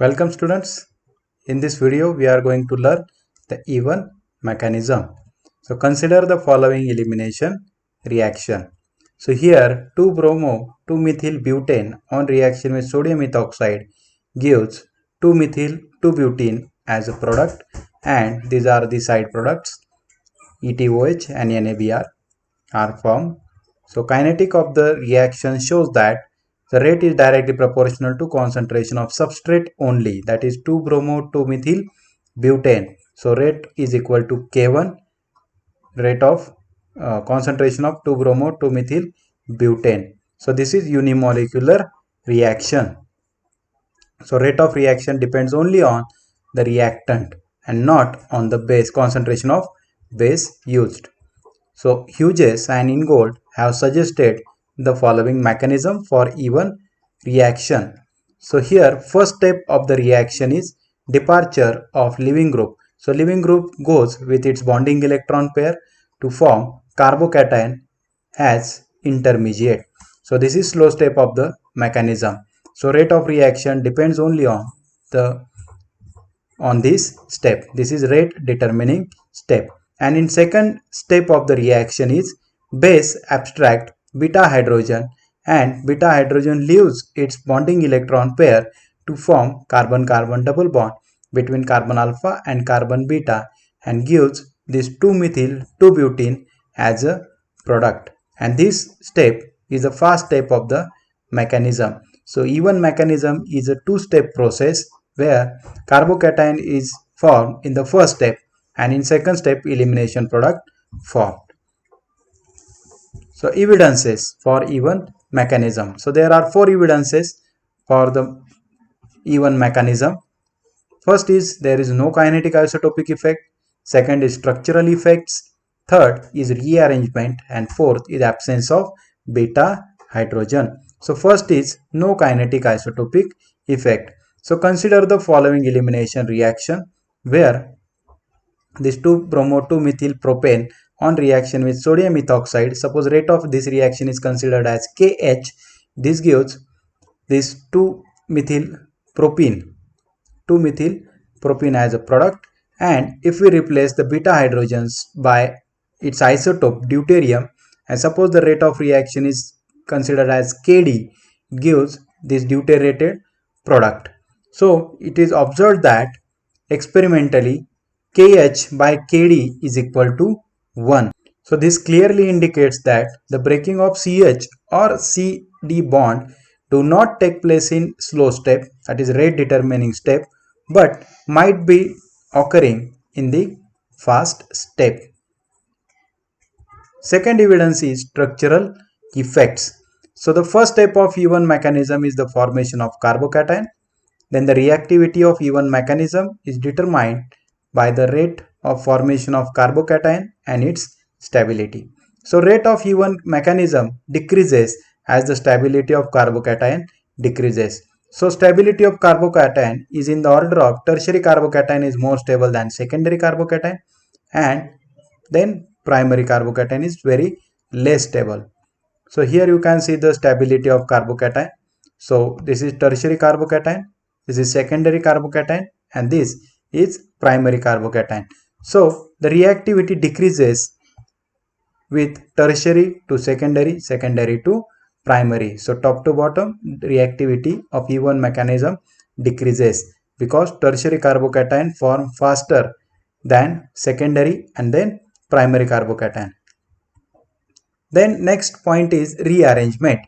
Welcome students. In this video we are going to learn the even mechanism. So consider the following elimination reaction. So here 2-bromo 2-methyl butane on reaction with sodium ethoxide gives 2-methyl 2-butene as a product, and these are the side products ETOH and NABR are formed. So kinetic of the reaction shows that the rate is directly proportional to concentration of substrate only, that is 2-bromo 2-methyl butane. So rate is equal to K1, rate of concentration of 2-bromo 2-methyl butane. So this is unimolecular reaction. So rate of reaction depends only on the reactant and not on the base concentration of base used. So Hughes and Ingold have suggested the following mechanism for even reaction. So here first step of the reaction is departure of leaving group. So leaving group goes with its bonding electron pair to form carbocation as intermediate. So this is slow step of the mechanism. So rate of reaction depends only on this step. This is rate determining step. And in second step of the reaction is base abstract beta hydrogen, and beta hydrogen leaves its bonding electron pair to form carbon-carbon double bond between carbon alpha and carbon beta and gives this 2-methyl 2-butene as a product. And this step is the first step of the mechanism. So even mechanism is a two-step process where carbocation is formed in the first step and in second step elimination product formed. So evidences for even mechanism. So there are four evidences for the even mechanism. First is there is no kinetic isotopic effect. Second is structural effects. Third is rearrangement, and fourth is absence of beta hydrogen. So first is no kinetic isotopic effect. So consider the following elimination reaction where this 2-bromo 2-methyl propane on reaction with sodium ethoxide. Suppose rate of this reaction is considered as Kh. This gives this 2-methyl propene 2-methyl propene as a product, and if we replace the beta hydrogens by its isotope deuterium, and suppose the rate of reaction is considered as Kd, gives this deuterated product. So it is observed that experimentally Kh by Kd is equal to 1. So this clearly indicates that the breaking of CH or CD bond do not take place in slow step, that is rate determining step, but might be occurring in the fast step. Second evidence is structural effects. So the first step of even mechanism is the formation of carbocation. Then the reactivity of even mechanism is determined by the rate of formation of carbocation and its stability. So rate of even mechanism decreases as the stability of carbocation decreases. So stability of carbocation is in the order of tertiary carbocation is more stable than secondary carbocation, and then primary carbocation is very less stable. So here you can see the stability of carbocation. So this is tertiary carbocation, this is secondary carbocation, and this is primary carbocation. So the reactivity decreases with tertiary to secondary, secondary to primary. So top to bottom reactivity of even mechanism decreases because tertiary carbocation form faster than secondary and then primary carbocation. Then next point is rearrangement.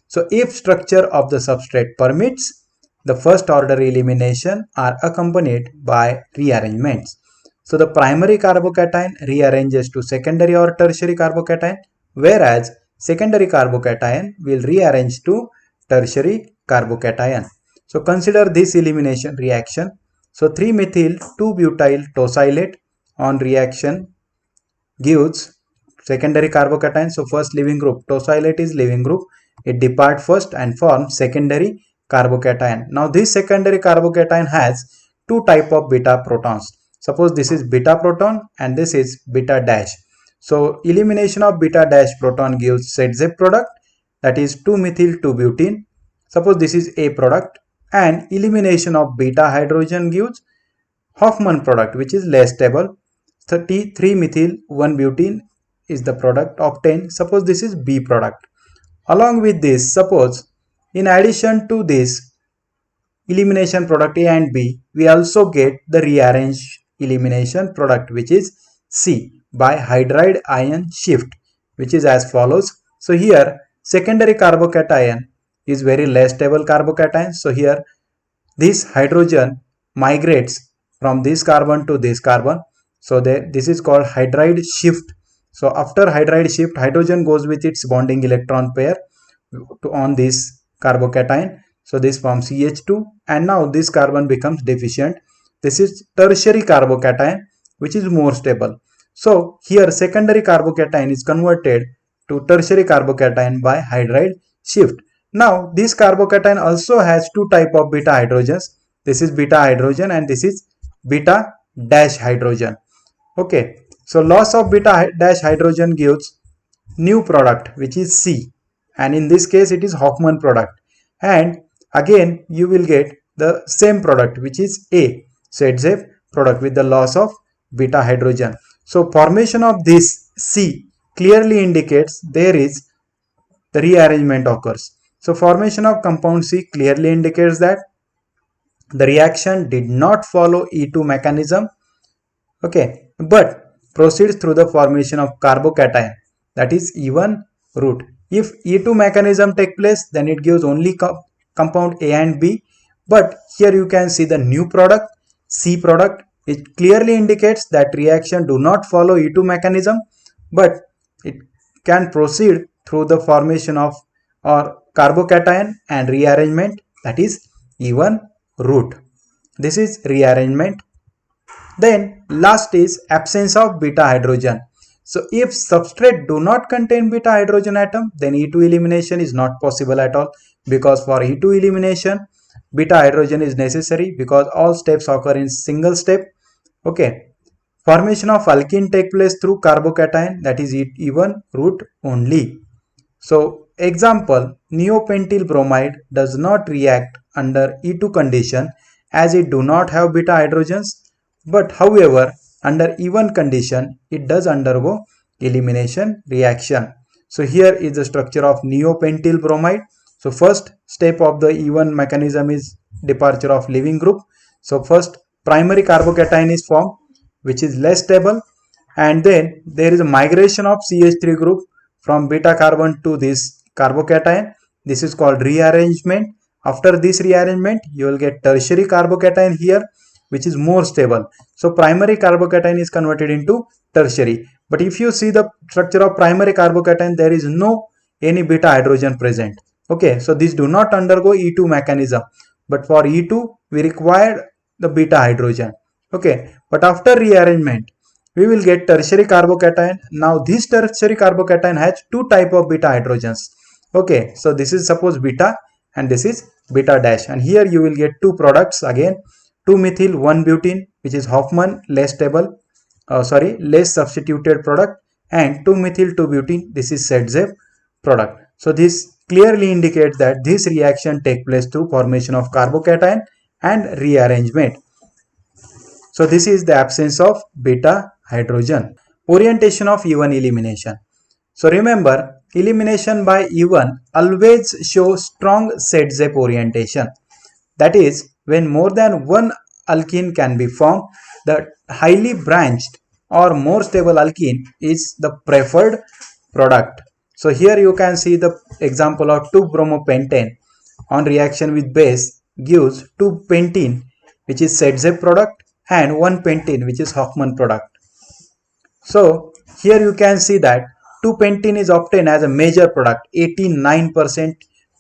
So if structure of the substrate permits, the first order elimination are accompanied by rearrangements. So the primary carbocation rearranges to secondary or tertiary carbocation, whereas secondary carbocation will rearrange to tertiary carbocation. So consider this elimination reaction. So 3-methyl 2-butyl tosylate on reaction gives secondary carbocation. So first leaving group, tosylate is leaving group, it depart first and forms secondary carbocation. Now this secondary carbocation has two type of beta protons. Suppose this is beta proton and this is beta dash. So elimination of beta dash proton gives ZZ product, that is 2-methyl 2-butene. Suppose this is A product and elimination of beta hydrogen gives Hofmann product, which is less stable. 3-methyl 1-butene is the product obtained. Suppose this is B product. Along with this, suppose in addition to this elimination product A and B, we also get the rearranged elimination product, which is C, by hydride ion shift, which is as follows. So here secondary carbocation is very less stable carbocation. So here this hydrogen migrates from this carbon to this carbon. So this is called hydride shift. So after hydride shift, hydrogen goes with its bonding electron pair on this carbocation. So this forms CH2, and now this carbon becomes deficient. This is tertiary carbocation, which is more stable. So here secondary carbocation is converted to tertiary carbocation by hydride shift. Now this carbocation also has two type of beta hydrogens. This is beta hydrogen and this is beta dash hydrogen. Okay, so loss of beta dash hydrogen gives new product, which is C, and in this case it is Hofmann product, and again you will get the same product, which is A, Sedzev product, with the loss of beta hydrogen. So formation of this C clearly indicates there is the rearrangement occurs. So formation of compound C clearly indicates that the reaction did not follow E2 mechanism, okay, but proceeds through the formation of carbocation, that is E1 route. If E2 mechanism take place, then it gives only compound A and B, but here you can see the new product C product. It clearly indicates that reaction do not follow E2 mechanism, but it can proceed through the formation of or carbocation and rearrangement, that is E1 route. This is rearrangement. Then last is absence of beta hydrogen. So if substrate do not contain beta hydrogen atom, then E2 elimination is not possible at all, because for E2 elimination beta hydrogen is necessary, because all steps occur in single step. Okay, formation of alkene take place through carbocation, that is E1 route only. So example, neopentyl bromide does not react under E2 condition as it do not have beta hydrogens, but however under E1 condition it does undergo elimination reaction. So here is the structure of neopentyl bromide. So first step of the E1 mechanism is departure of leaving group. So first primary carbocation is formed, which is less stable, and then there is a migration of CH3 group from beta carbon to this carbocation. This is called rearrangement. After this rearrangement, you will get tertiary carbocation here, which is more stable. So primary carbocation is converted into tertiary. But if you see the structure of primary carbocation, there is no any beta hydrogen present. Okay, so these do not undergo E2 mechanism. But for E2, we require the beta hydrogen. Okay, but after rearrangement, we will get tertiary carbocation. Now this tertiary carbocation has two type of beta hydrogens. Okay, so this is suppose beta and this is beta dash, and here you will get two products again, 2-methyl 1-butene, which is Hofmann less stable, less substituted product, and 2-methyl 2-butene, this is Sedzev product. So this clearly indicates that this reaction take place through formation of carbocation and rearrangement. So this is the absence of beta hydrogen. Orientation of E1 elimination. So remember, elimination by E1 always shows strong Sedzev orientation. That is, when more than one alkene can be formed, the highly branched or more stable alkene is the preferred product. So here you can see the example of 2-bromopentane on reaction with base gives 2-pentene, which is Sedzev product, and 1-pentene, which is Hofmann product. So here you can see that 2-pentene is obtained as a major product. 89%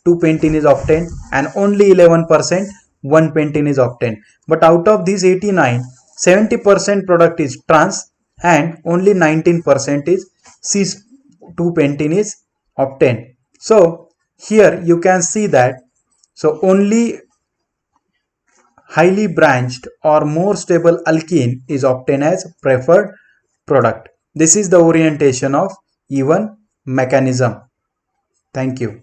2-pentene is obtained and only 11% 1-pentene is obtained. But out of these 89, 70% product is trans and only 19% is cis-2-pentene is obtained. So here you can see that only highly branched or more stable alkene is obtained as preferred product. This is the orientation of E1 mechanism. Thank you.